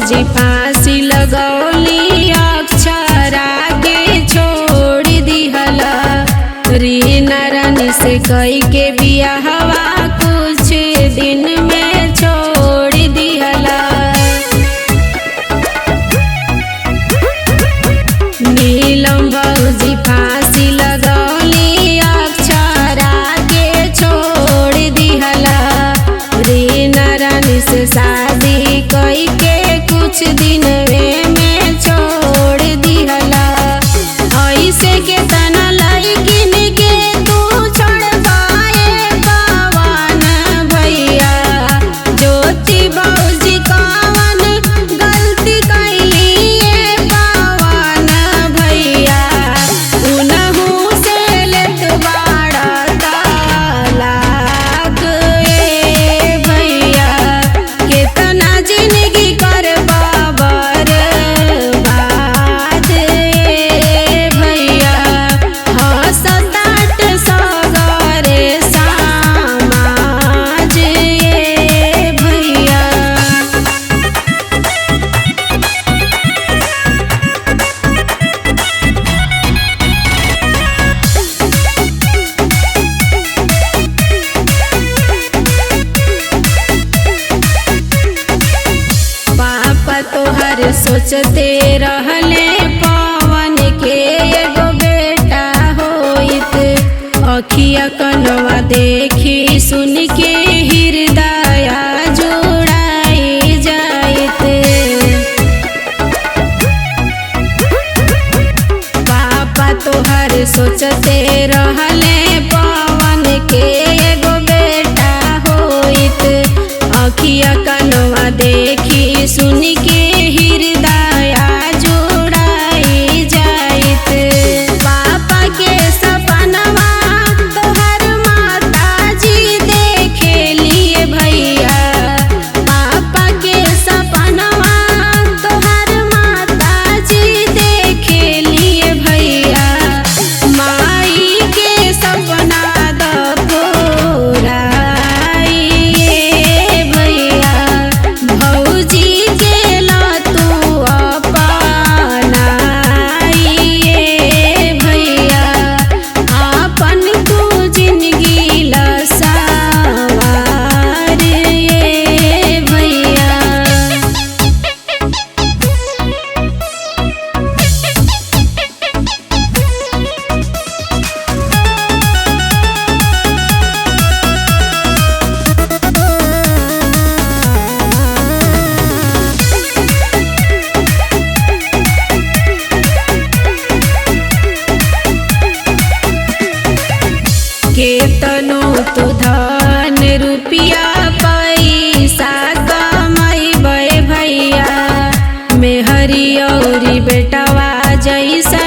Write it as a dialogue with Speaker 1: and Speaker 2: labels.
Speaker 1: भौजी फांसी लगौली अक्षरा के छोड़ दिहला रीना रानी से कई के बियाहवा कुछ दिन में छोड़ दिहला। नीलम भौजी फांसी लगौली अक्षरा के छोड़ दिहला रीना रानी से शादी कई के कुछ दिन में छोड़ दिहला। ऐसे के तना लईकिन के तू छोड़वाए पवन भैया ज्योति भौजी कवन गलती कैली पवन भैया उनहु से लेत बाड़ा तलाक भैया केतना जिंदगी कर बर्बाद भैया हंसतात सगरे समाज भैया। पापा तोहर सोचते रहले पवन के एगो बेटा होइत अखिया कनवा देखी सुन के हृदय जुड़ाई जाइत। पापा तोहर सोचते रहले पवन के एगो बेटा होइत अखिया कनवा देखी सुन के हृदय जुड़ाई जाइत। पापा के सपनवा तोहर माता जी देखे लिए भैया पापा के सपनवा तोहर माता जी देखे लिए भैया माई के सपना द पुराई भैया भौजी के ला तू अपनाई भैया आपन तू जिंदगी ला सवार भैया। केतनो तू धन रुपया पैसा कमाइबे भैया मेहरी औरी बेटवा जैसा